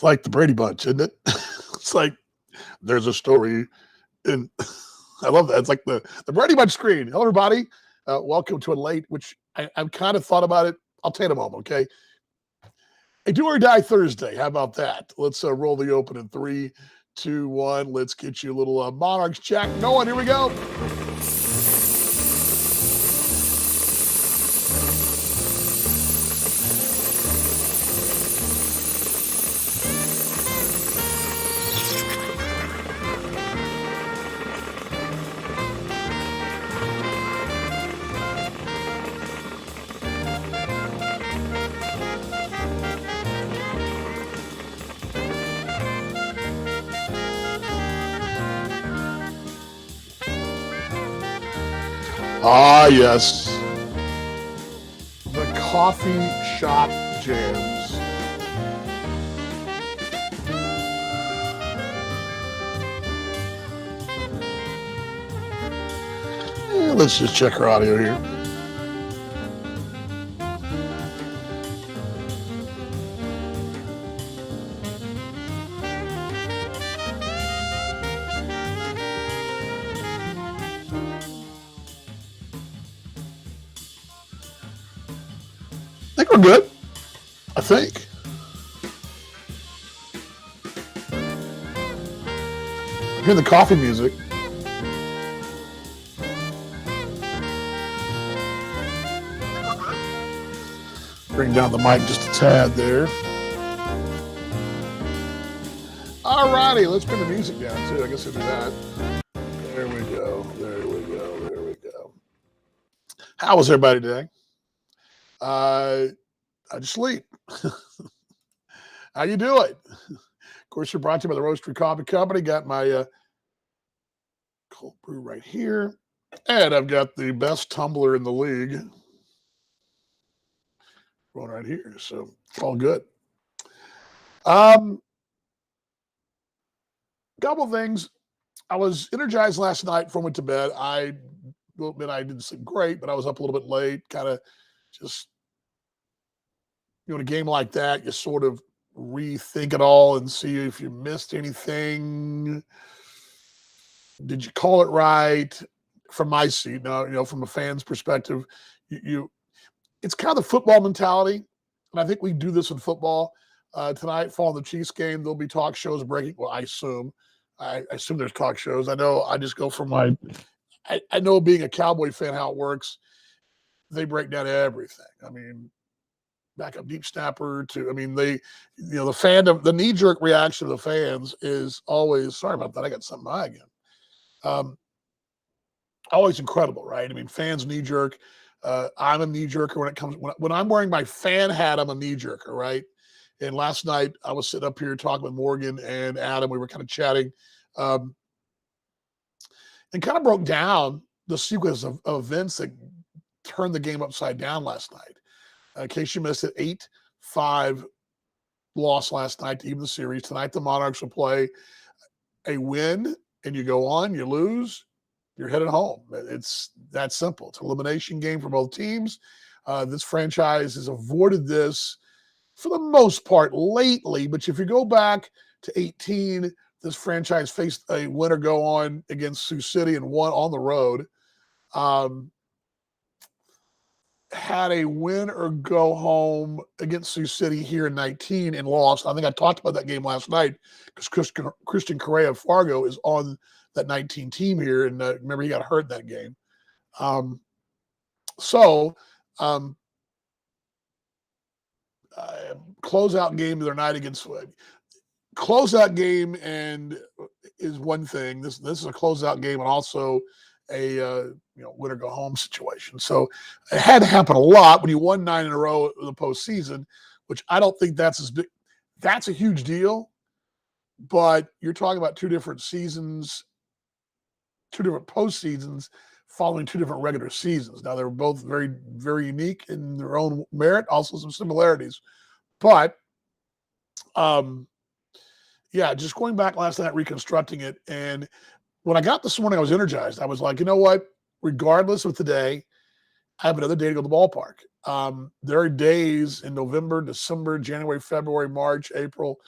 It's like the Brady Bunch, isn't it? It's like there's a story, and I love that. It's like the Brady Bunch screen. Hello, everybody. Welcome to a late, which I've kind of thought about it. I'll take a moment, okay? A do or die Thursday. How about that? Let's roll the open in 3, 2, 1. Let's get you a little Monarchs chat going. Here we go. Ah, yes. The coffee shop jams. Let's just check her audio here. I think we're good. I think. I'm hearing the coffee music. Bring down the mic just a tad there. All righty, let's bring the music down too. I guess I'll do that. There we go. There we go. There we go. How was everybody today? I just sleep. How you doing? Of course, you're brought to you by the Roastery Coffee Company. Got my cold brew right here. And I've got the best tumbler in the league. Going right here. So it's all good. Couple things. I was energized last night before I went to bed. I will admit I didn't sleep great, but I was up a little bit late, kind of just, in a game like that, you sort of rethink it all and see if you missed anything. Did you call it right? From my seat, now, from a fan's perspective, it's kind of the football mentality, and I think we do this in football. Tonight, following the Chiefs game, there'll be talk shows breaking. Well, I assume there's talk shows. I know I just go from I know being a Cowboy fan how it works. They break down everything. I mean, backup deep snapper to, the fandom, the knee-jerk reaction of the fans is always, sorry about that, I got something by again. Always incredible, right? I mean, fans knee-jerk. I'm a knee-jerker when it comes, when I'm wearing my fan hat, I'm a knee-jerker, right? And last night, I was sitting up here talking with Morgan and Adam. We were kind of chatting and kind of broke down the sequence of events that turned the game upside down last night. In case you missed it, 8-5 loss last night to even the series. Tonight, the Monarchs will play a win, and you go on, you lose, you're headed home. It's that simple. It's an elimination game for both teams. This franchise has avoided this for the most part lately, but if you go back to 18, this franchise faced a win or go on against Sioux City and won on the road. Had a win or go home against Sioux City here in 19 and lost. I think I talked about that game last night because Christian Correa of Fargo is on that 19 team here, and remember he got hurt in that game. Closeout game the other night against closeout game and is one thing. This is a closeout game and also a win or go home situation. So it had to happen a lot when you won 9 in a row in the postseason, which I don't think that's as big. That's a huge deal, but you're talking about 2 different seasons, 2 different postseasons following 2 different regular seasons. Now they're both very, very unique in their own merit, also some similarities. But just going back last night, reconstructing it. And when I got this morning, I was energized. I was like, you know what? Regardless of today, I have another day to go to the ballpark. There are days in November, December, January, February, March, April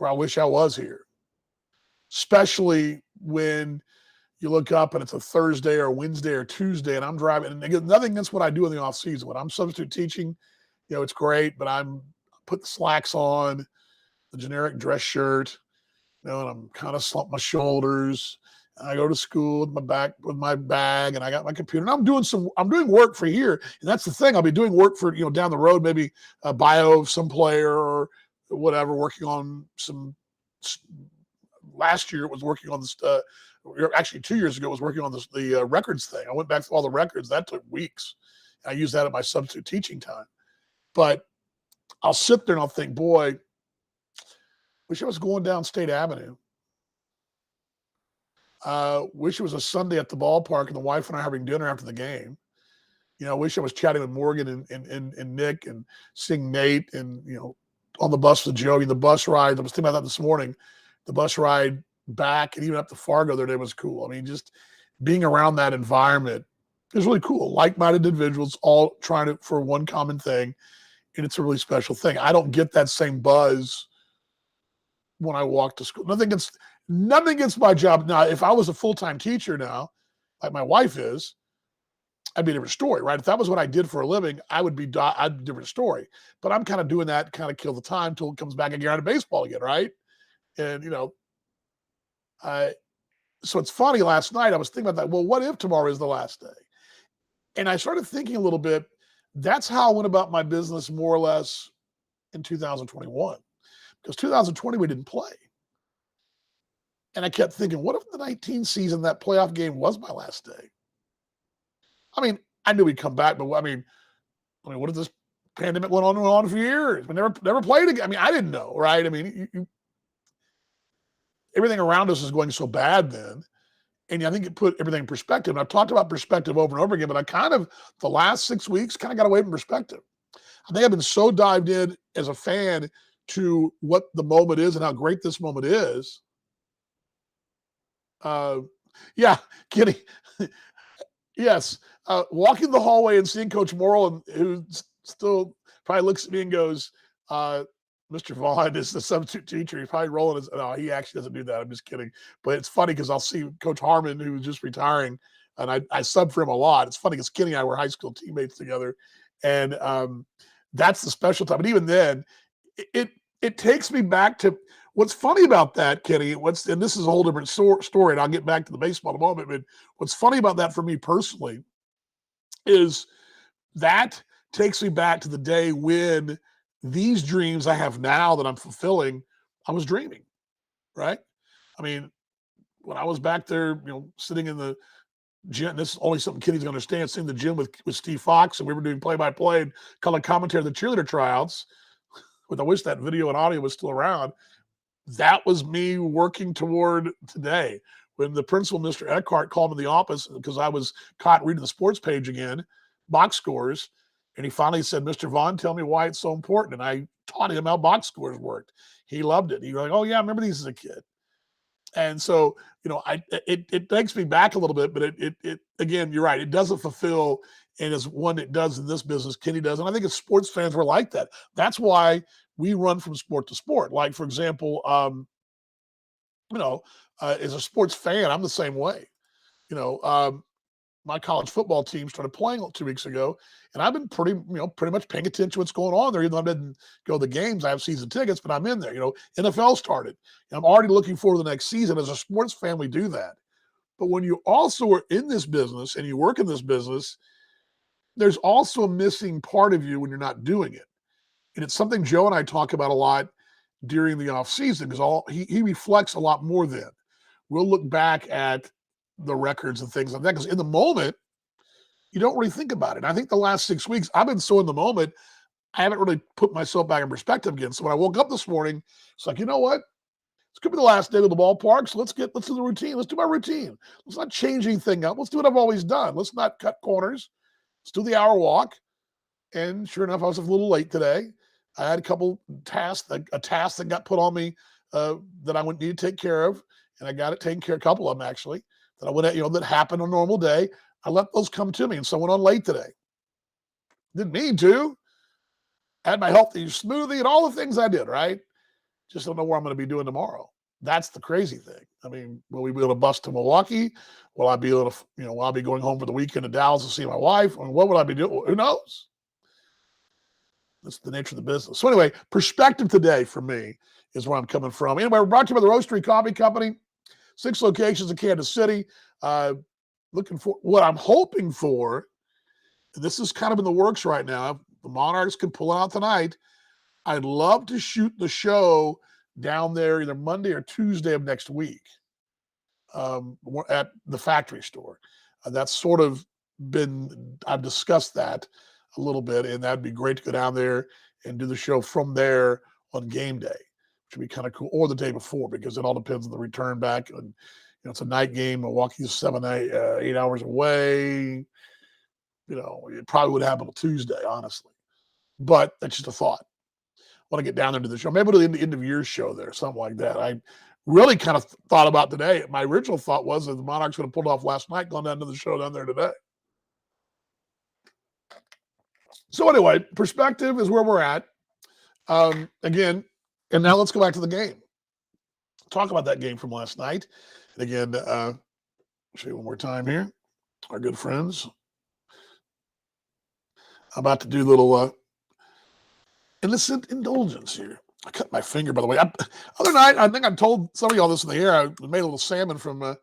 where I wish I was here, especially when you look up and it's a Thursday or Wednesday or Tuesday and I'm driving. And again, nothing against what I do in the off season. When I'm substitute teaching, it's great, but I'm put the slacks on, the generic dress shirt, and I'm kind of slump my shoulders. And I go to school with my bag, and I got my computer, and I'm doing work for here. And that's the thing. I'll be doing work for, down the road, maybe a bio of some player or whatever, working on some. Last year it was working on this, actually 2 years ago it was working on the records thing. I went back through all the records. That took weeks. I used that at my substitute teaching time. But I'll sit there and I'll think, boy, wish I was going down State Avenue. Wish it was a Sunday at the ballpark and the wife and I are having dinner after the game. Wish I was chatting with Morgan and Nick and seeing Nate and, on the bus with Joey, the bus ride. I was thinking about that this morning. The bus ride back and even up to Fargo the other day was cool. I mean, just being around that environment is really cool. Like-minded individuals all trying for one common thing. And it's a really special thing. I don't get that same buzz when I walk to school. Nothing against my job. Now, if I was a full-time teacher now, like my wife is, I'd be a different story, right? If that was what I did for a living, I'd be a different story. But I'm kind of doing that, kind of kill the time till it comes back again to baseball again, right? And, so it's funny, last night I was thinking about that. Well, what if tomorrow is the last day? And I started thinking a little bit, that's how I went about my business more or less in 2021. Because 2020 we didn't play. And I kept thinking, what if the 19 season, that playoff game was my last day? I mean, I knew we'd come back, but I mean, what if this pandemic went on for years? We never played again. I mean, I didn't know, right? I mean, everything around us is going so bad then. And I think it put everything in perspective. And I've talked about perspective over and over again, but I kind of, the last 6 weeks, kind of got away from perspective. I think I've been so dived in as a fan to what the moment is and how great this moment is. Yeah, Kenny. Yes. Walking the hallway and seeing Coach Morrill, who still probably looks at me and goes, Mr. Vaughn is the substitute teacher. He's probably rolling his, no, he actually doesn't do that. I'm just kidding. But it's funny because I'll see Coach Harmon, who's just retiring, and I sub for him a lot. It's funny because Kenny and I were high school teammates together. And that's the special time. But even then, it takes me back to what's funny about that, Kenny. And this is a whole different story, and I'll get back to the baseball in a moment. But what's funny about that for me personally is that takes me back to the day when these dreams I have now that I'm fulfilling, I was dreaming, right? I mean, when I was back there, sitting in the gym, this is only something Kenny's going to understand, sitting in the gym with Steve Fox, and we were doing play-by-play and color commentary of the cheerleader tryouts, which I wish that video and audio was still around. That was me working toward today. When the principal, Mr. Eckhart, called me in the office because I was caught reading the sports page again, box scores, and he finally said, Mr. Vaughn, tell me why it's so important. And I taught him how box scores worked. He loved it. He was like, oh, yeah, I remember these as a kid. And so, it takes me back a little bit, but it again, you're right. It doesn't fulfill, and as one it does in this business, Kenny does. And I think as sports fans, we're like that. That's why we run from sport to sport. Like, for example, as a sports fan, I'm the same way. My college football team started playing 2 weeks ago, and I've been pretty much paying attention to what's going on there. Even though I didn't go to the games, I have season tickets, but I'm in there. NFL started, and I'm already looking forward to the next season. As a sports fan, we do that. But when you also are in this business and you work in this business, there's also a missing part of you when you're not doing it. And it's something Joe and I talk about a lot during the off season, because he reflects a lot more then. We'll look back at the records and things like that, because in the moment, you don't really think about it. And I think the last 6 weeks, I've been so in the moment, I haven't really put myself back in perspective again. So when I woke up this morning, it's like, you know what? It's going to be the last day of the ballpark, so let's do the routine. Let's do my routine. Let's not change anything up. Let's do what I've always done. Let's not cut corners. Let's do the hour walk. And sure enough, I was a little late today. I had a couple tasks, a task that got put on me that I would need to take care of, and I got it taken care of, a couple of them actually, that I would have, that happened on a normal day. I let those come to me, and so I went on late today. Didn't mean to. I had my healthy smoothie and all the things I did, right? Just don't know where I'm going to be doing tomorrow. That's the crazy thing. I mean, will we be able to bus to Milwaukee? Will I be able to, will I be going home for the weekend to Dallas to see my wife? I mean, what would I be doing? Who knows? That's the nature of the business. So anyway, perspective today for me is where I'm coming from. Anyway, we're brought to you by the Roastery Coffee Company, 6 locations in Kansas City. Looking for what I'm hoping for. This is kind of in the works right now. If the Monarchs can pull it out tonight, I'd love to shoot the show down there either Monday or Tuesday of next week at the factory store. That's sort of I've discussed that a little bit, and that'd be great to go down there and do the show from there on game day, which would be kind of cool, or the day before, because it all depends on the return back. And it's a night game. Milwaukee's 8 hours away. It probably would happen on Tuesday, honestly. But that's just a thought. Want to get down there to the show. Maybe we'll do the end of year show there, something like that. I really kind of thought about today. My original thought was that the Monarchs would have pulled off last night, gone down to the show down there today. So anyway, perspective is where we're at. Again, and now let's go back to the game. Talk about that game from last night. And again, show you one more time here. Our good friends. I'm about to do a little innocent indulgence here. I cut my finger, by the way. Other night, I think I told some of y'all this in the air. I made a little salmon from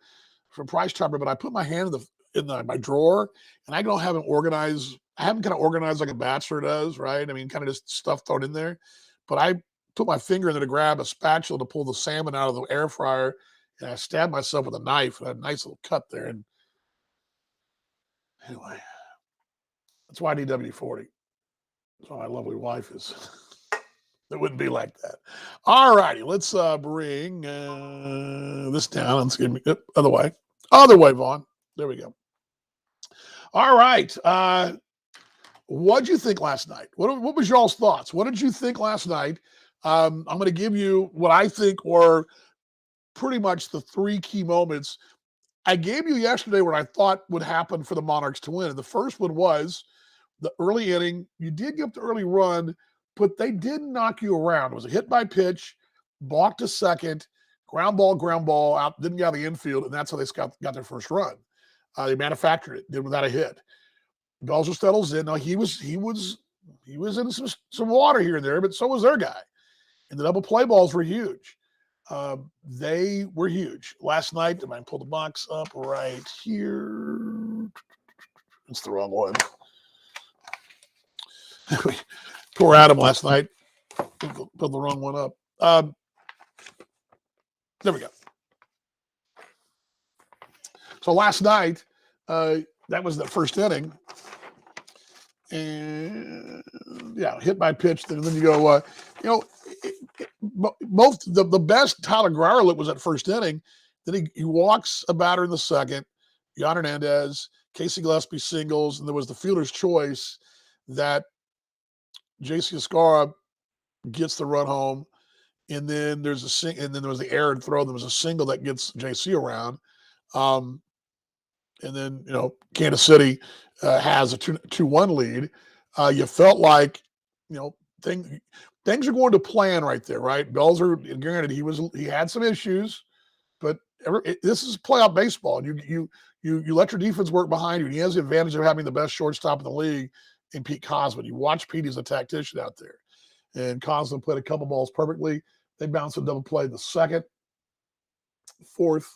Price Chopper, but I put my hand in my drawer, and I don't have it organized. I haven't kind of organized like a bachelor does, right? I mean, kind of just stuff thrown in there. But I put my finger in there to grab a spatula to pull the salmon out of the air fryer, and I stabbed myself with a knife. And I had a nice little cut there. And anyway, that's why I need WD-40. That's why my lovely wife is. It wouldn't be like that. All righty, let's bring this down. Let's get other way, Vaughn. There we go. All right. What did you think last night? What was y'all's thoughts? What did you think last night? I'm going to give you what I think were pretty much the 3 key moments. I gave you yesterday what I thought would happen for the Monarchs to win. And the first one was the early inning. You did give up the early run, but they did knock you around. It was a hit by pitch, balked to second, ground ball out, didn't get out of the infield, and that's how they got their first run. They manufactured it, did without a hit. Belzer settles in. Now he was in some water here and there, but so was their guy. And the double play balls were huge. They were huge. Last night, I pull the box up right here. It's the wrong one. Poor Adam last night. Put the wrong one up. There we go. So last night, that was the first inning. And hit by pitch. Then you go, both the best Tyler Grierlet was at first inning. Then he walks a batter in the second. Jan Hernandez, Casey Gillespie singles, and there was the fielder's choice that J.C. Escara gets the run home, and then there was the error and throw. There was a single that gets J.C. around, and then Kansas City has a 2-1 lead. You felt like things are going to plan right there, right? Belzer, granted, he had some issues, but this is playoff baseball, and you let your defense work behind you. And he has the advantage of having the best shortstop in the league in Pete Cosman. You watch Pete as a tactician out there, and Cosman played a couple balls perfectly. They bounced a double play the second, fourth,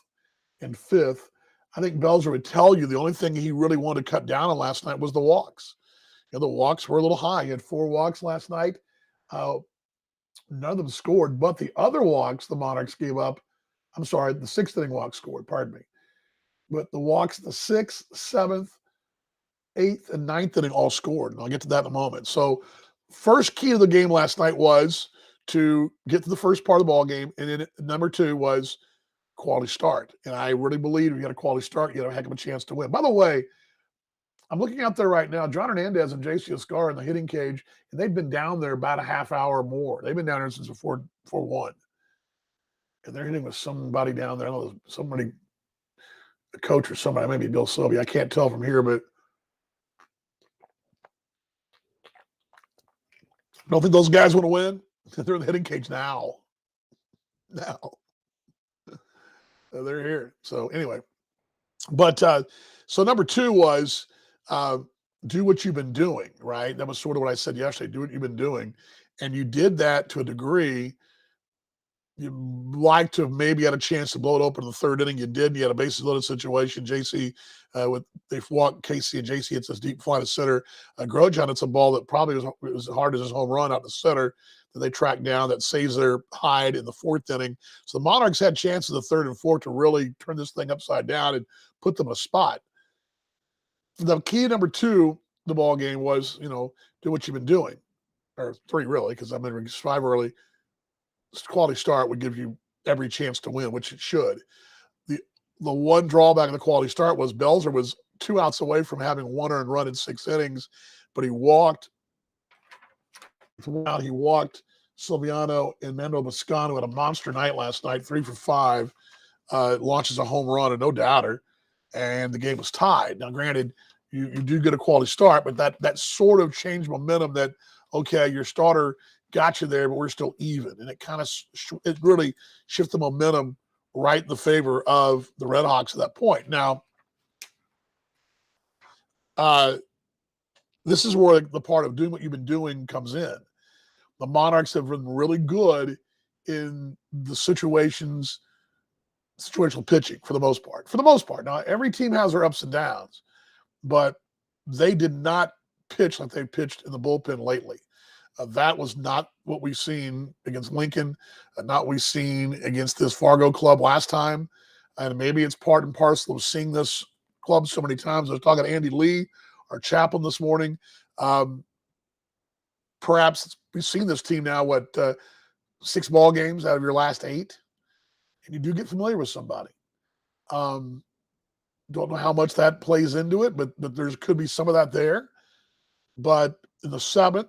and fifth. I think Belzer would tell you the only thing he really wanted to cut down on last night was the walks. The walks were a little high. He had 4 walks last night. None of them scored, but the other walks the Monarchs gave up. I'm sorry, the 6th inning walk scored, pardon me. But the walks, the 6th, 7th, 8th, and 9th inning all scored. And I'll get to that in a moment. So first key to the game last night was to get to the first part of the ball game. And then number 2 was quality start. And I really believe if you got a quality start, you had a heck of a chance to win. By the way, I'm looking out there right now, John Hernandez and J.C. Escara in the hitting cage, and they've been down there about a half hour or more. They've been down there since before 4-1. And they're hitting with somebody down there. I don't know, somebody, a coach or somebody, maybe Bill Sylvia. I can't tell from here, but I don't think those guys want to win. They're in the hitting cage now. now. They're here. So anyway, but so number two was uh, do what you've been doing, right? That was sort of what I said yesterday. Do what you've been doing, and you did that to a degree. You'd like to have maybe had a chance to blow it open in the third inning. You did. You had a bases loaded situation. JC with they walked Casey, and JC hits this deep fly to center. Grosjean hits a ball that probably was as hard as his home run out the center that they tracked down that saves their hide in the fourth inning. So the Monarchs had chances in the third and fourth to really turn this thing upside down and put them in a spot. The key number two, the ball game was, do what you've been doing, or three really, because I'm in 5 early. Quality start would give you every chance to win, which it should. The one drawback of the quality start was Belzer was 2 outs away from having 1 earned run in 6 innings, but he walked Silviano and Mando Boscano had a monster night last night, 3 for 5, launches a home run, and no doubter, and the game was tied. Now, granted, you do get a quality start, but that sort of changed momentum that, okay, your starter got you there, but we're still even. And it really shifted the momentum right in the favor of the Red Hawks at that point. Now, this is where the part of doing what you've been doing comes in. The Monarchs have been really good in the situational pitching for the most part. For the most part. Now, every team has their ups and downs, but they did not pitch like they've pitched in the bullpen lately. That was not what we've seen against Lincoln, not what we've seen against this Fargo club last time. And maybe it's part and parcel of seeing this club so many times. I was talking to Andy Lee, our chaplain, this morning. Perhaps we've seen this team now, 6 ball games out of your last 8, and you do get familiar with somebody. Don't know how much that plays into it, but there could be some of that there. But in the 7th,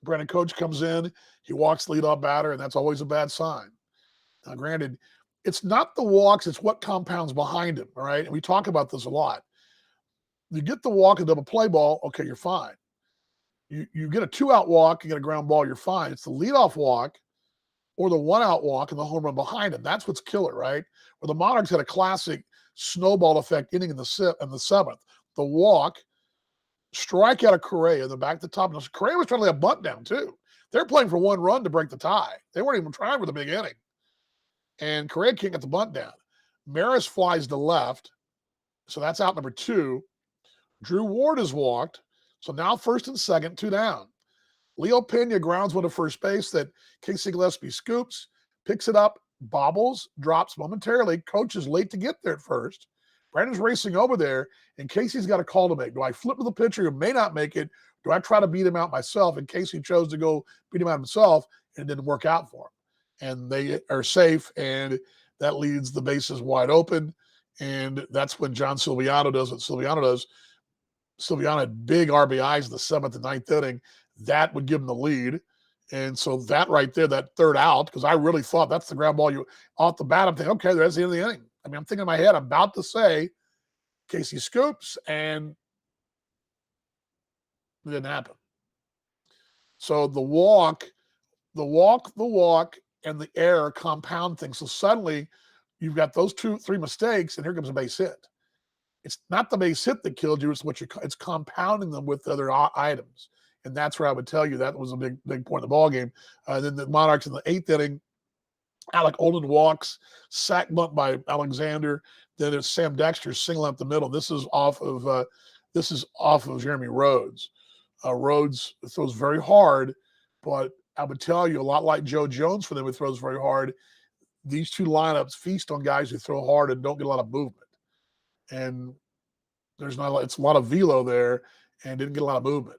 Brandon Coach comes in, he walks leadoff batter, and that's always a bad sign. Now, granted, it's not the walks, it's what compounds behind him, all right? And we talk about this a lot. You get the walk and double play ball, okay, you're fine. You get a 2-out walk, you get a ground ball, you're fine. It's the leadoff walk or the 1-out walk and the home run behind him. That's what's killer, right? Where the Monarchs had a classic snowball effect inning in the 7th. The walk, strikeout of Correa in the back to the top. And Correa was trying to lay a bunt down, too. They're playing for 1 run to break the tie. They weren't even trying for the big inning. And Correa can't get the bunt down. Maris flies to left. So that's out number 2. Drew Ward is walked. So now first and second, 2 down. Leo Pena grounds one to first base that Casey Gillespie scoops, picks it up, bobbles, drops momentarily. Coach is late to get there at first. Brandon's racing over there, and Casey's got a call to make. Do I flip to the pitcher who may not make it? Do I try to beat him out myself? And Casey chose to go beat him out himself, and it didn't work out for him. And they are safe, and that leaves the bases wide open. And that's when John Silviano does what Silviano does. Silviano had big RBIs in the 7th and 9th inning. That would give him the lead. And so that right there, that 3rd out, because I really thought that's the ground ball off the bat. I'm thinking, okay, that's the end of the inning. I mean, I'm thinking in my head, I'm about to say Casey scoops, and it didn't happen. So the walk, and the error compound things. So suddenly you've got those 2-3 mistakes, and here comes a base hit. It's not the base hit that killed you. It's compounding them with other items. And that's where I would tell you that was a big point of the ball game. Then the Monarchs in the 8th inning, Alec Olin walks, sack bunt by Alexander. Then it's Sam Dexter single up the middle. This is off of Jeremy Rhodes. Rhodes throws very hard, but I would tell you a lot like Joe Jones for them who throws very hard. These 2 lineups feast on guys who throw hard and don't get a lot of movement. And it's a lot of velo there and didn't get a lot of movement.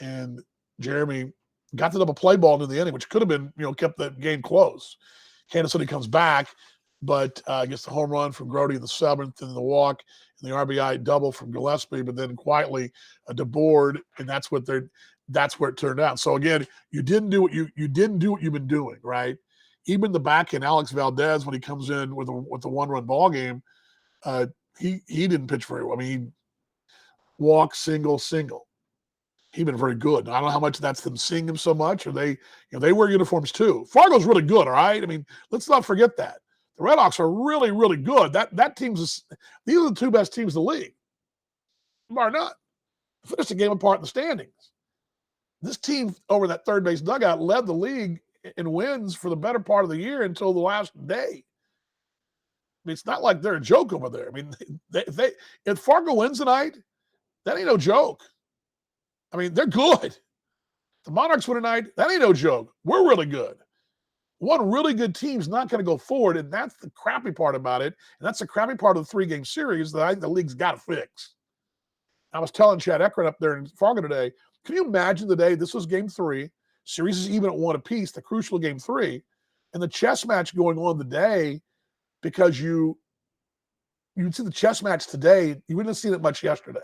And Jeremy got the double play ball into the inning, which could have been, kept the game close. Kansas City comes back, but gets the home run from Grody in the 7th, and the walk and the RBI double from Gillespie, but then quietly DeBoard, and that's where it turned out. So again, you didn't do what you've been doing, right? Even the back end, Alex Valdez, when he comes in with the 1-run ball game, he didn't pitch very well. I mean, he walked single. He's been very good. I don't know how much that's them seeing him so much, or they wear uniforms too. Fargo's really good, all right? I mean, let's not forget that. The Redhawks are really, really good. These are the two best teams in the league, bar none. Finished a game apart in the standings. This team over that third base dugout led the league in wins for the better part of the year until the last day. I mean, it's not like they're a joke over there. I mean, if Fargo wins tonight, that ain't no joke. I mean, they're good. The Monarchs win tonight, that ain't no joke. We're really good. One really good team's not going to go forward, and that's the crappy part about it. And that's the crappy part of the 3-game series that I think the league's got to fix. I was telling Chad Eckert up there in Fargo today, can you imagine the day this was game 3, series is even at 1 apiece, the crucial game 3, and the chess match going on today, because you'd see the chess match today, you wouldn't have seen it much yesterday.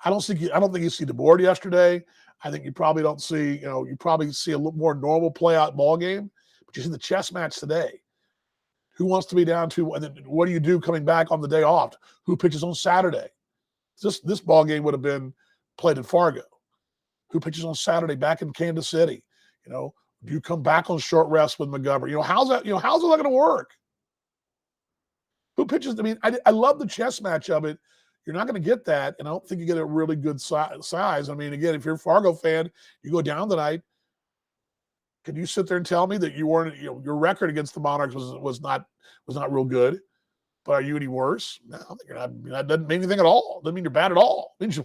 I don't think you see the board yesterday. I think you probably don't see, you probably see a little more normal play out ball game, but you see the chess match today. Who wants to be down to, and then what do you do coming back on the day off? Who pitches on Saturday? This ball game would have been played in Fargo. Who pitches on Saturday back in Kansas City? Do you come back on short rest with McGovern? How's that going to work? Who pitches? I mean, I love the chess match of it. You're not going to get that, and I don't think you get a really good size. I mean, again, if you're a Fargo fan, you go down tonight. Can you sit there and tell me that you weren't? Your record against the Monarchs was not real good. But are you any worse? No, I think you're not. That doesn't mean anything at all. Doesn't mean you're bad at all. It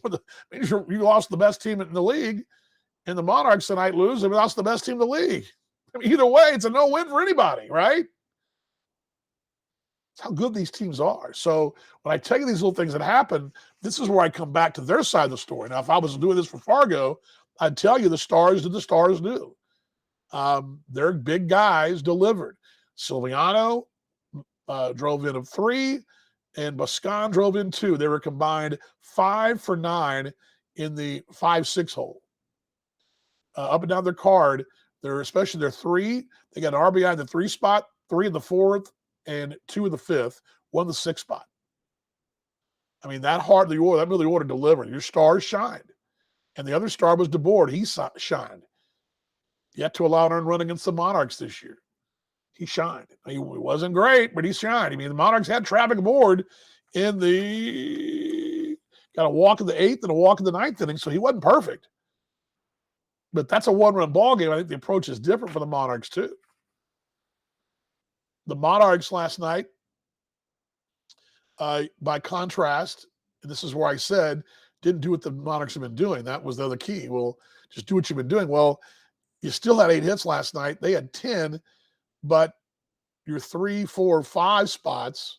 means you lost the best team in the league, and the Monarchs tonight lose. They lost the best team in the league. I mean, either way, it's a no-win for anybody, right? It's how good these teams are. So when I tell you these little things that happen, this is where I come back to their side of the story. Now, if I was doing this for Fargo, I'd tell you the Stars did the Stars do. Their big guys delivered. Silviano drove in of 3, and Boscan drove in 2. They were combined 5 for 9 in the 5-6 hole. Up and down their card, especially their 3, they got an RBI in the 3 spot, 3 in the 4th, and 2 in the 5th, 1 in the 6th spot. I mean, that middle of the order delivered. Your Stars shined. And the other star was DeBoer. He shined. Yet to allow an earned run against the Monarchs this year. He shined. He wasn't great, but he shined. I mean, the Monarchs had traffic aboard got a walk in the 8th and a walk in the 9th inning, so he wasn't perfect. But that's a 1-run ball game. I think the approach is different for the Monarchs too. The Monarchs last night, by contrast, and this is where I said, didn't do what the Monarchs have been doing. That was the other key. Well, just do what you've been doing. Well, you still had 8 hits last night. They had 10. But your 3, 4, 5 spots,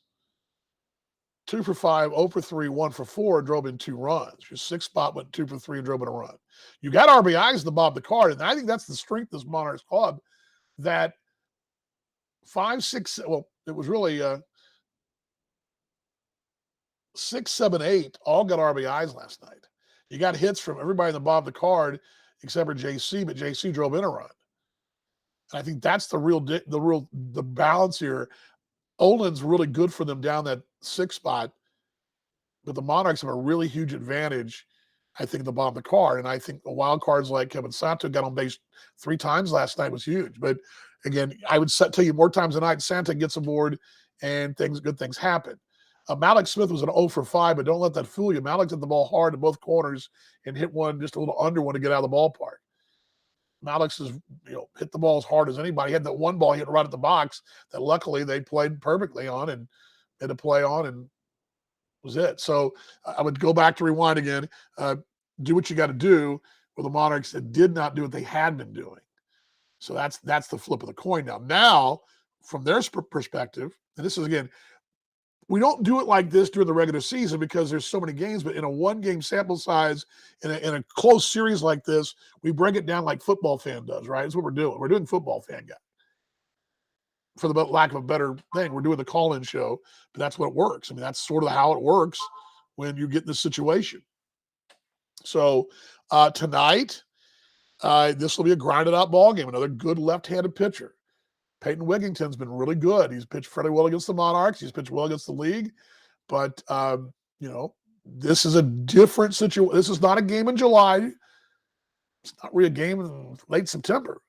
2 for 5, 0 for 3, 1 for 4, drove in 2 runs. Your 6th spot went 2 for 3 and drove in a run. You got RBIs at the bottom of the card, and I think that's the strength of this Monarchs club, that 5, 6, well, it was really 6, 7, 8 all got RBIs last night. You got hits from everybody in the bottom of the card except for JC, but JC drove in a run. I think that's the balance here. Olin's really good for them down that 6th spot, but the Monarchs have a really huge advantage, I think, at the bottom of the card. And I think the wild cards like Kevin Santo got on base 3 times last night was huge. But again, I would tell you more times than not, Santa gets aboard and good things happen. Malik Smith was an 0 for 5, but don't let that fool you. Malik hit the ball hard in both corners and hit one just a little under one to get out of the ballpark. Malix has hit the ball as hard as anybody. He had that one ball hit right at the box that luckily they played perfectly on and had a play on, and was it. So I would go back to rewind again. Do what you got to do. With the Monarchs that did not do what they had been doing. So that's the flip of the coin now. Now, from their perspective, and this is, again, we don't do it like this during the regular season because there's so many games, but in a 1-game sample size, in a close series like this, we break it down like football fan does, right? That's what we're doing. We're doing football fan guy. For the lack of a better thing, we're doing the call-in show, but that's what works. I mean, that's sort of how it works when you get in this situation. So tonight, this will be a grinded-out ball game. Another good left-handed pitcher. Peyton Wigington's been really good. He's pitched fairly well against the Monarchs. He's pitched well against the league. But, this is a different situation. This is not a game in July It's not really a game in late September.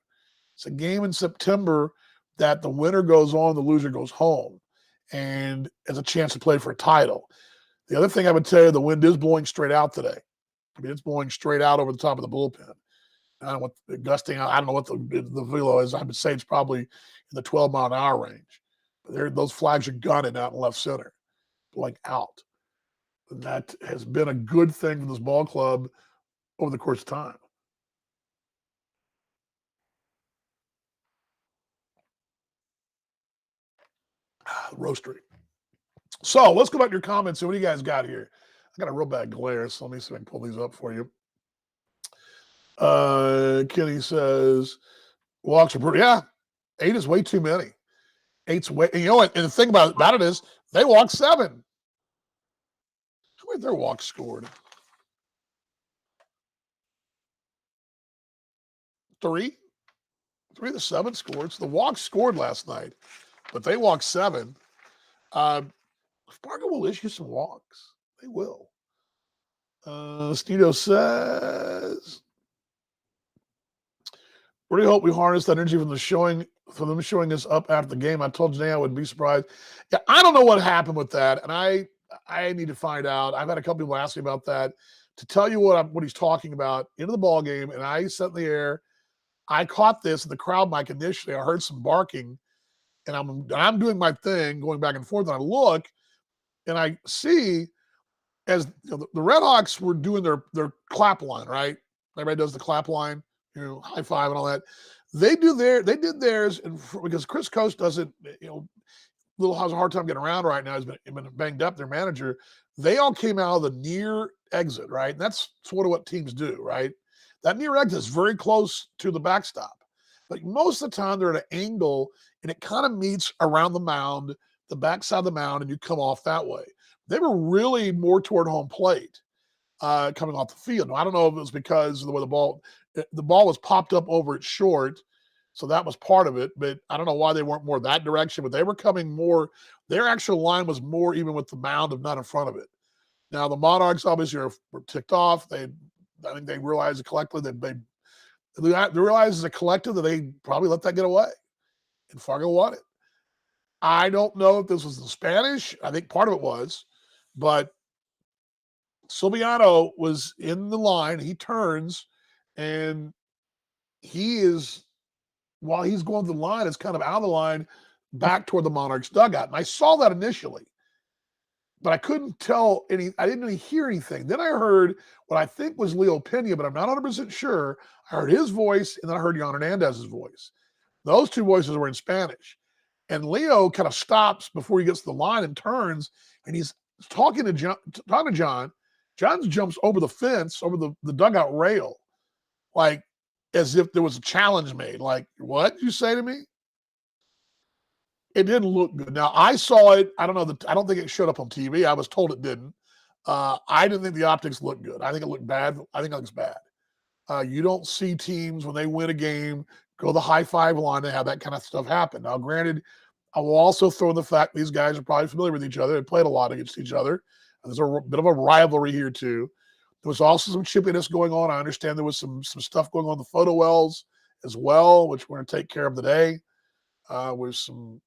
It's a game in September that the winner goes on, the loser goes home, and has a chance to play for a title. The other thing I would tell you, the wind is blowing straight out today. I mean, it's blowing straight out over the top of the bullpen. I don't know what the gusting. I don't know what the velo is. I would say it's probably in the 12-mile-an-hour range. But those flags are gunning out in left center, blowing out. And that has been a good thing for this ball club over the course of time. Roastery. So let's go back to your comments. So what do you guys got here? I got a real bad glare, so let me see if I can pull these up for you. Kenny says, walks are brutal. Yeah, 8 is way too many. 8's way, and you know what? And the thing about it is they walked 7. How many of their walks scored? 3? 3 of the 7 scored. So the walks scored last night, but they walked 7. Fargo will issue some walks. They will. Stito says, really hope we harness that energy from them showing us up after the game. I told Janae I would be surprised. Yeah, I don't know what happened with that, and I need to find out. I've had a couple people ask me about that. To tell you what he's talking about into the ball game, and I sat in the air. I caught this in the crowd mic initially. I heard some barking, and I'm doing my thing, going back and forth, and I look, and I see as you know, the Red Hawks were doing their clap line, right? Everybody does the clap line, high five and all that. They did theirs, and because Chris Coast doesn't, Little has a hard time getting around right now. He's been banged up, their manager. They all came out of the near exit, right? And that's sort of what teams do, right? That near exit is very close to the backstop. But most of the time they're at an angle, and it kind of meets around the mound, the backside of the mound, and you come off that way. They were really more toward home plate coming off the field. Now, I don't know if it was because of the way the ball was popped up over its short, so that was part of it. But I don't know why they weren't more that direction. But they were coming more. Their actual line was more even with the mound, if not in front of it. Now the Monarchs obviously were ticked off. I think they realized collectively they realized as a collective that they probably let that get away, and Fargo won it. I don't know if this was the Spanish. I think part of it was, but Silviano was in the line. He turns, and while he's going to the line, it's kind of out of the line back toward the Monarchs dugout. And I saw that initially, but I couldn't tell I didn't really hear anything. Then I heard what I think was Leo Pena, but I'm not 100% sure. I heard his voice, and then I heard Jan Hernandez's voice. Those two voices were in Spanish. And Leo kind of stops before he gets to the line and turns, and he's talking to John. John jumps over the fence, over the dugout rail, like as if there was a challenge made. Like, what did you say to me? It didn't look good. Now, I saw it. I don't know. I don't think it showed up on TV. I was told it didn't. I didn't think the optics looked good. I think it looked bad. I think it looks bad. You don't see teams when they win a game go the high five line and have that kind of stuff happen. Now, granted, I will also throw in the fact these guys are probably familiar with each other. They played a lot against each other. There's a bit of a rivalry here, too. There was also some chippiness going on. I understand there was some stuff going on in the photo wells as well, which we're going to take care of today with some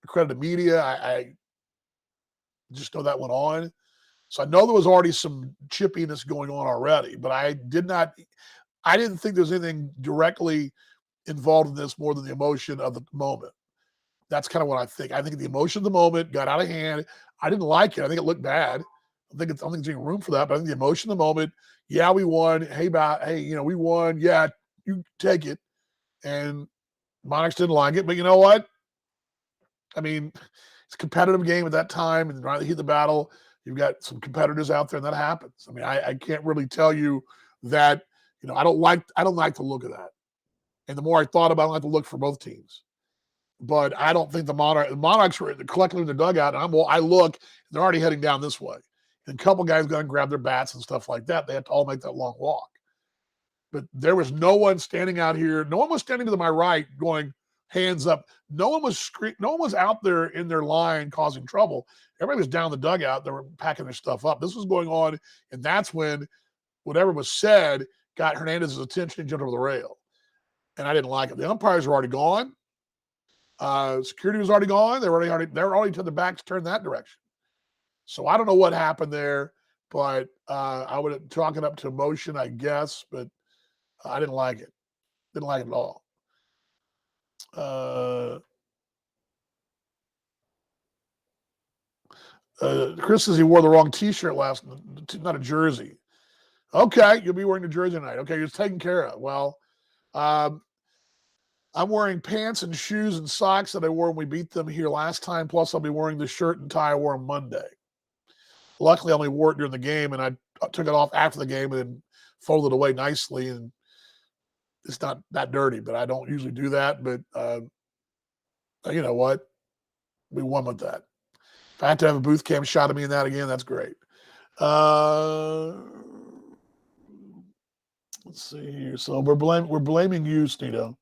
accredited media. I just know that went on. So I know there was already some chippiness going on already, but I didn't think there was anything directly involved in this more than the emotion of the moment. That's kind of what I think. I think the emotion of the moment got out of hand. I didn't like it. I think it looked bad. I don't think there's any room for that, but I think the emotion of the moment, yeah, we won. Hey, we won. Yeah, you take it. And Monarchs didn't like it, but you know what? I mean, it's a competitive game at that time, and right, heat the battle. You've got some competitors out there, and that happens. I mean, I can't really tell you that. I don't like the look of that. And the more I thought about it, I like to look for both teams. But I don't think the Monarchs were collectively in the dugout, and I look, they're already heading down this way. And a couple guys going to grab their bats and stuff like that. They had to all make that long walk. But there was no one standing out here. No one was standing to my right going, hands up. No one was out there in their line causing trouble. Everybody was down the dugout. They were packing their stuff up. This was going on, and that's when whatever was said got Hernandez's attention and jumped over the rail. And I didn't like it. The umpires were already gone. Security was already gone. They were already to the backs turned that direction. So I don't know what happened there, but I would chalk it up to emotion, I guess. But I didn't like it. Didn't like it at all. Chris says he wore the wrong T-shirt last night, not a jersey. Okay, you'll be wearing the jersey tonight. Okay, you're taken care of. Well, I'm wearing pants and shoes and socks that I wore when we beat them here last time. Plus, I'll be wearing the shirt and tie I wore on Monday. Luckily, I only wore it during the game, and I took it off after the game and then folded it away nicely. And it's not that dirty, but I don't usually do that. But you know what? We won with that. If I had to have a booth cam shot of me in that again, that's great. Let's see here. So we're blaming you, Sneedo.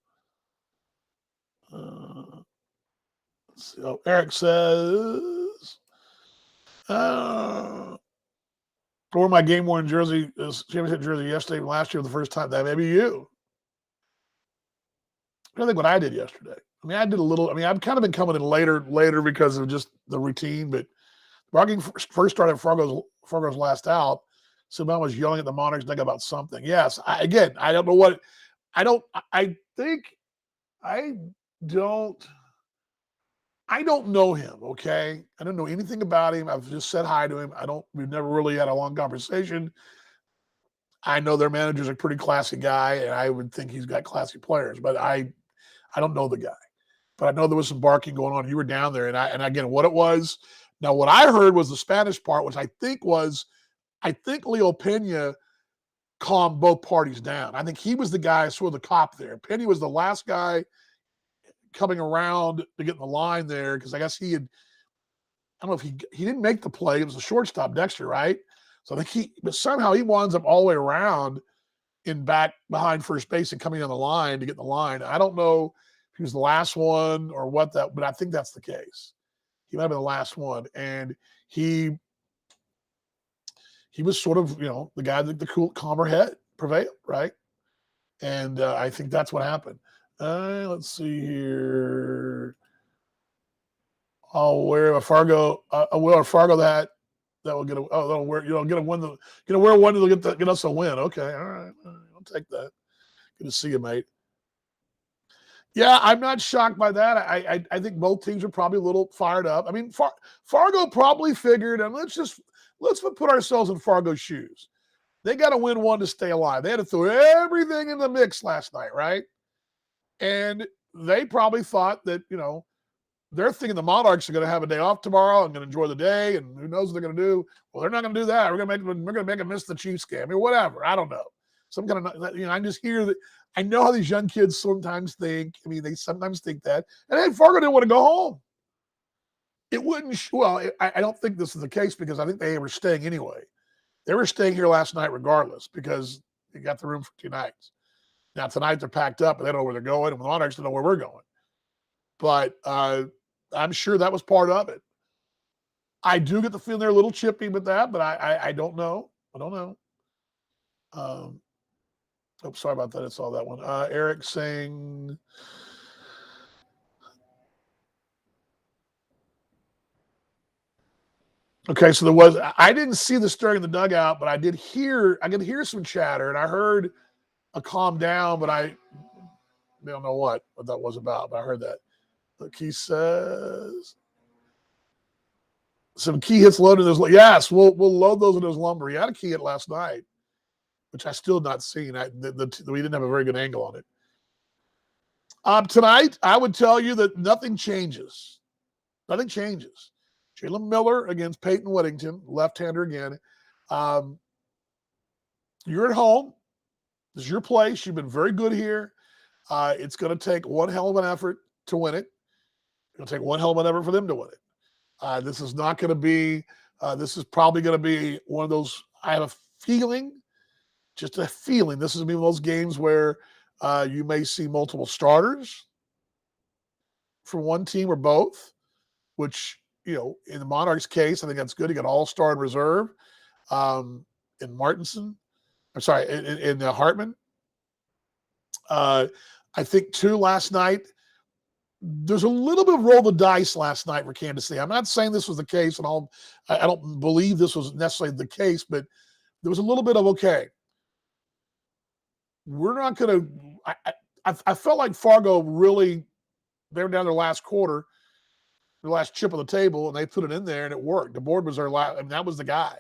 Let's see. Oh, Eric says, I wore my game worn jersey, championship jersey yesterday, last year for the first time. That may be you. I don't think what I did yesterday. I mean, I did a little. I mean, I've kind of been coming in later because of just the routine. But Barking first started Fargo's last out. Someone was yelling at the Monarchs deck about something. Yes, I don't know what. I don't know him. Okay, I don't know anything about him. I've just said hi to him. We've never really had a long conversation. I know their manager's a pretty classy guy, and I would think he's got classy players, but I don't know the guy. But I know there was some barking going on. You were down there, and again, what it was. Now, what I heard was the Spanish part, which I think Leo Pena calmed both parties down. I think he was the guy, sort of the cop there. Pena was the last guy coming around to get in the line there because I guess I don't know if he didn't make the play. It was a shortstop, Dexter, right? So I think but somehow he winds up all the way around in back behind first base and coming on the line to get in the line. I don't know if he was the last one or what but I think that's the case. He might have been the last one. And he was sort of, the guy that the cool, calmer head prevailed, right? And I think that's what happened. Let's see here. I'll wear a Fargo. I'll wear a Fargo that will get a. Oh, that'll wear. Get a win. Gonna wear one that'll get us a win. Okay, all right. I'll take that. Good to see you, mate. Yeah, I'm not shocked by that. I think both teams are probably a little fired up. I mean, Fargo probably figured, and let's put ourselves in Fargo's shoes. They got to win one to stay alive. They had to throw everything in the mix last night, right? And they probably thought that, they're thinking the Monarchs are going to have a day off tomorrow and going to enjoy the day, and who knows what they're going to do. Well, they're not going to do that. We're going to make them miss the Chiefs game. I mean, whatever. I don't know. Some kind of, I just hear that. I know how these young kids sometimes think. I mean, they sometimes think that. And then Fargo didn't want to go home. It wouldn't. Well, I don't think this is the case because I think they were staying anyway. They were staying here last night regardless because they got the room for 2 nights. Now, tonight they're packed up, and they don't know where they're going, and the Monarchs don't know where we're going. But I'm sure that was part of it. I do get the feeling they're a little chippy with that, but I don't know. I don't know. Sorry about that. I saw that one. Eric saying, okay, so I didn't see the stirring in the dugout, but I could hear some chatter, and I heard a calm down, but I don't know what that was about, but I heard that. Look, he says some key hits loaded. Yes, we'll load those in those lumber. He had a key hit last night, which I still not seen. We didn't have a very good angle on it. Tonight, I would tell you that nothing changes. Nothing changes. Jalen Miller against Peyton Whittington, left-hander again. You're at home. This is your place. You've been very good here. It's going to take one hell of an effort to win it. It's going to take one hell of an effort for them to win it. This is not going to be this is probably going to be one of those, I have a feeling, just a feeling, this is going to be one of those games where you may see multiple starters for one team or both, which, in the Monarchs case, I think that's good. You got all-star in reserve in Martinson. I'm sorry, in Hartman. I think 2 last night. There's a little bit of roll the dice last night for Kansas City. I'm not saying this was the case, and I don't believe this was necessarily the case, but there was a little bit of, okay, we're not going to. I felt like Fargo really, they were down their last quarter, their last chip of the table, and they put it in there, and it worked. The board was their last. I mean, that was the guy.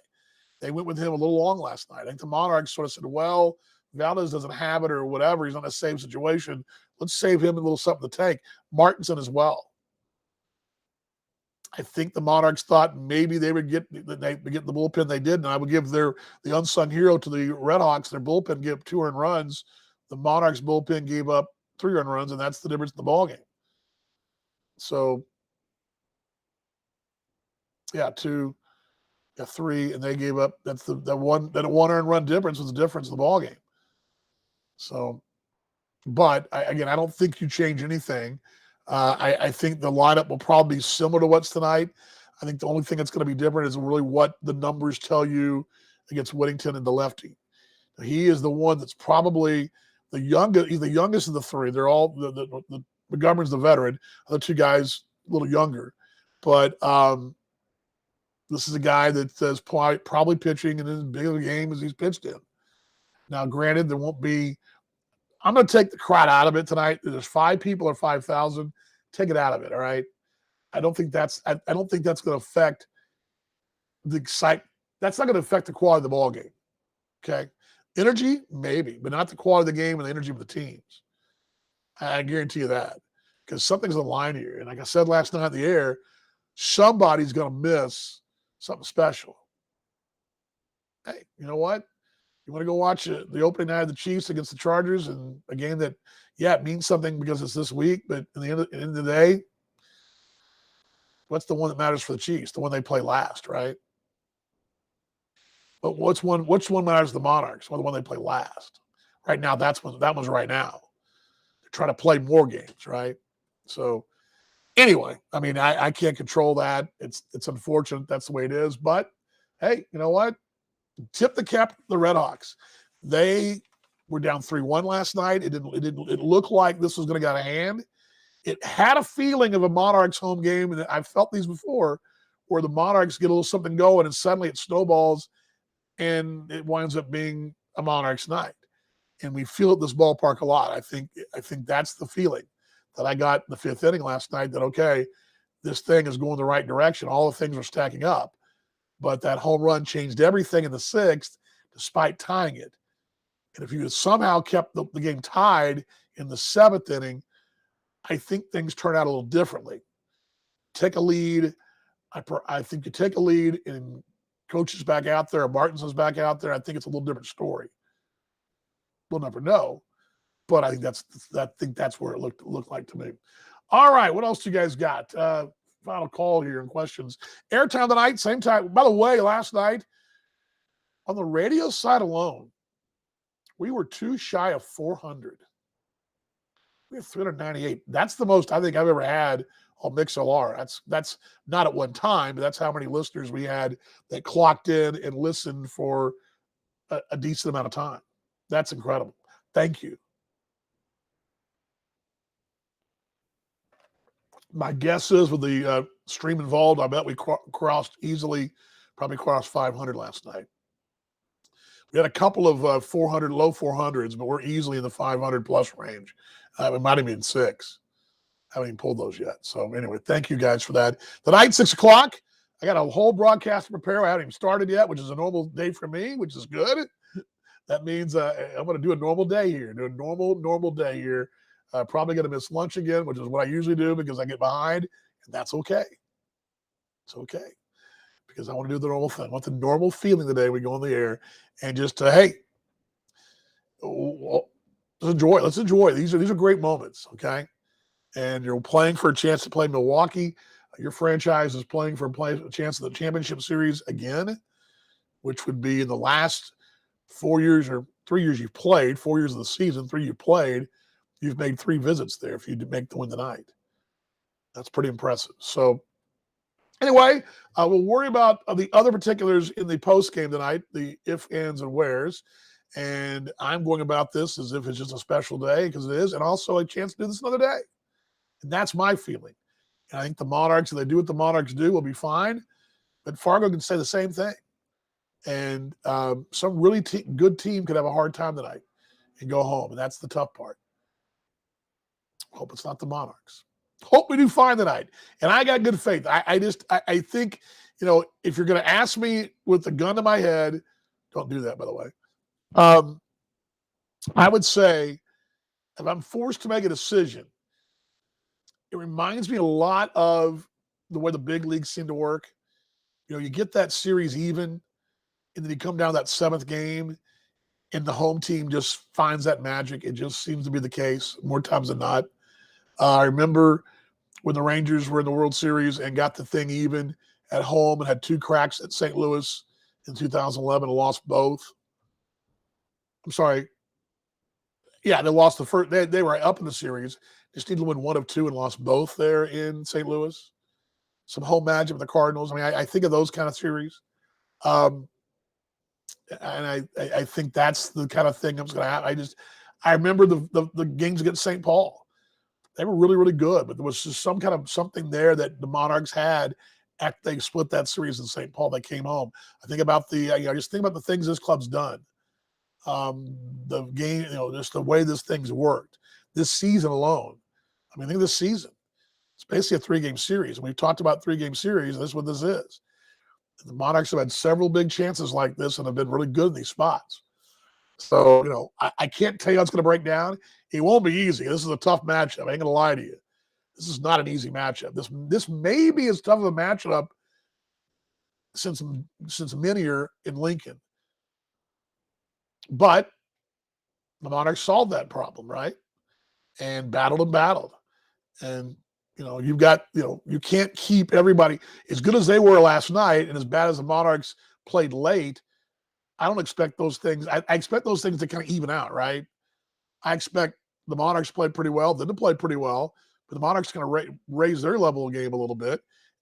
They went with him a little long last night. I think the Monarchs sort of said, well, Valdez doesn't have it or whatever. He's not in a safe situation. Let's save him a little something in the tank. Martinson as well. I think the Monarchs thought maybe they would get the bullpen they did, and I would give the unsung hero to the Red Hawks. Their bullpen gave up 2 earned runs. The Monarchs bullpen gave up 3 earned runs, and that's the difference in the ballgame. So, yeah, 2, 3, and they gave up. That's that one earned run difference was the difference in the ballgame. So, but I don't think you change anything. I think the lineup will probably be similar to what's tonight. I think the only thing that's going to be different is really what the numbers tell you against Whittington and the lefty. He is the one that's probably the youngest. He's the youngest of the 3. They're all the McGovern's the veteran. The 2 guys a little younger, but this is a guy that is probably pitching in as big of a game as he's pitched in. Now, granted, there won't be. I'm going to take the crowd out of it tonight. There's 5 people or 5,000. Take it out of it. All right. I don't think that's going to affect the excitement. That's not going to affect the quality of the ball game. Okay. Energy, maybe, but not the quality of the game and the energy of the teams. I guarantee you that, because something's on the line here. And like I said last night on the air, somebody's going to miss something special. Hey, you know what? You want to go watch the opening night of the Chiefs against the Chargers, and a game that, it means something because it's this week, but at the end of the day, what's the one that matters for the Chiefs? The one they play last, right? But which one matters to the Monarchs? Well, the one they play last. Right now, that one's right now. They're trying to play more games, right? So anyway, I mean, I can't control that. It's unfortunate. That's the way it is. But hey, you know what? Tip the cap to the Red Hawks. They were down 3-1 last night. It looked like this was going to get out of hand. It had a feeling of a Monarchs home game, and I've felt these before, where the Monarchs get a little something going, and suddenly it snowballs, and it winds up being a Monarchs night. And we feel at this ballpark a lot. I think that's the feeling that I got in the 5th inning last night, that, okay, this thing is going the right direction. All the things are stacking up. But that home run changed everything in the 6th, despite tying it. And if you had somehow kept the game tied in the 7th inning, I think things turn out a little differently. Take a lead. I think you take a lead, and Coach is back out there, Martinson's back out there. I think it's a little different story. We'll never know, but I think that's where it looked like to me. All right, what else do you guys got? Final call here and questions. Airtime tonight, same time. By the way, last night on the radio side alone, we were 2 shy of 400. We have 398. That's the most I think I've ever had on MixLR. That's not at one time, but that's how many listeners we had that clocked in and listened for a decent amount of time. That's incredible. Thank you. My guess is with the stream involved, I bet we crossed 500 last night. We had a couple of 400, low 400s, but we're easily in the 500 plus range. We might have been 6. I haven't even pulled those yet. So anyway, thank you guys for that. Tonight, 6 o'clock, I got a whole broadcast to prepare. I haven't even started yet, which is a normal day for me, which is good. That means I'm going to do a normal day here. Do a normal day here. Probably going to miss lunch again, which is what I usually do because I get behind, and that's okay. It's okay because I want to do the normal thing. I want the normal feeling today we go on the air and just, hey, let's enjoy. Let's enjoy. These are great moments, okay? And you're playing for a chance to play Milwaukee. Your franchise is playing for a chance at the championship series again, which would be in the last 4 years or 3 years you've played, 4 years of the season, 3 you played. You've made 3 visits there if you make the win tonight. That's pretty impressive. So anyway, we'll worry about the other particulars in the post game tonight, the if, ands, and wheres. And I'm going about this as if it's just a special day, because it is, and also a chance to do this another day. And that's my feeling. And I think the Monarchs, if they do what the Monarchs do, will be fine. But Fargo can say the same thing. And some really good team could have a hard time tonight and go home. And that's the tough part. Hope it's not the Monarchs. Hope we do fine tonight. And I got good faith. I think, if you're going to ask me with a gun to my head, don't do that, by the way. I would say, if I'm forced to make a decision, it reminds me a lot of the way the big leagues seem to work. You get that series even, and then you come down to that seventh game, and the home team just finds that magic. It just seems to be the case more times than not. I remember when the Rangers were in the World Series and got the thing even at home and had two cracks at St. Louis in 2011 and lost both. I'm sorry. Yeah, they lost the first. They were up in the series. Just needed to win one of two and lost both there in St. Louis. Some home magic with the Cardinals. I mean, I think of those kind of series. And I think that's the kind of thing that's going to happen. I remember the games against St. Paul. They were really, really good, but there was just some kind of something there that the Monarchs had after they split that series in St. Paul. They came home. I think about just think about the things this club's done. The game, just the way this thing's worked. This season alone, I mean, think of this season. It's basically a 3-game series. And we've talked about 3-game series. That's what this is. The Monarchs have had several big chances like this and have been really good in these spots. So, I can't tell you how it's going to break down. It won't be easy. This is a tough matchup. I ain't going to lie to you. This is not an easy matchup. This may be as tough of a matchup since Minier in Lincoln. But the Monarchs solved that problem, right? And battled. And, you've got, you can't keep everybody as good as they were last night and as bad as the Monarchs played late. I don't expect those things. I expect those things to kind of even out, right? I expect the Monarchs played pretty well, then they played pretty well, but the Monarchs going to raise their level of game a little bit,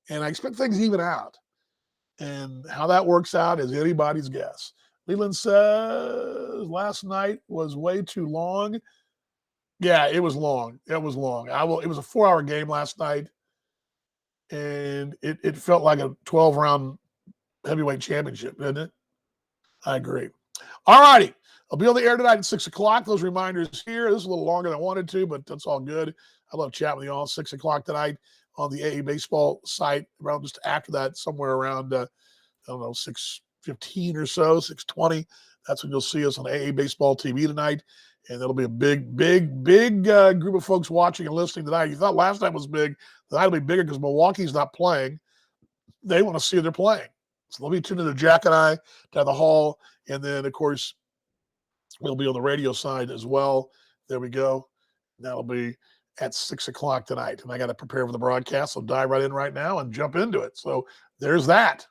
and I expect things to even out. And how that works out is anybody's guess. Leland says last night was way too long. Yeah, it was long. It was long. It was a 4-hour game last night, and it felt like a 12-round heavyweight championship, didn't it? I agree. All righty. I'll be on the air tonight at 6 o'clock. Those reminders here. This is a little longer than I wanted to, but that's all good. I love chatting with you all. 6 o'clock tonight on the AA Baseball site. Around just after that, somewhere around, 6:15 or so, 6:20. That's when you'll see us on AA Baseball TV tonight. And that'll be a big group of folks watching and listening tonight. You thought last night was big. Tonight will be bigger because Milwaukee's not playing. They want to see they're playing. So they'll be tuning to Jack and I down the hall. And then, of course, we'll be on the radio side as well. There we go. That'll be at 6 o'clock tonight. And I got to prepare for the broadcast. So dive right in right now and jump into it. So there's that.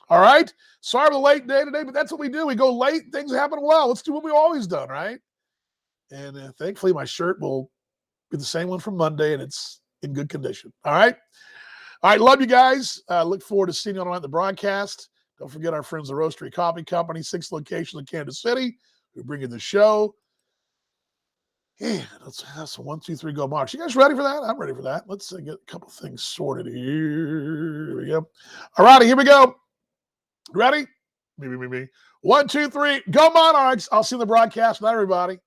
All right. Sorry for the late day today, but that's what we do. We go late. Things happen well. Let's do what we've always done, right? And thankfully, my shirt will be the same one from Monday, and it's in good condition. All right. All right. Love you guys. Look forward to seeing you on the broadcast. Don't forget our friends, the Roastery Coffee Company, 6 locations in Kansas City. We bring you the show. Yeah, let's have some 1, 2, 3 go Monarchs. You guys ready for that? I'm ready for that. Let's get a couple things sorted here. Here we go. All righty, here we go. Ready? Me. 1, 2, 3, go Monarchs. I'll see you in the broadcast. Night, everybody.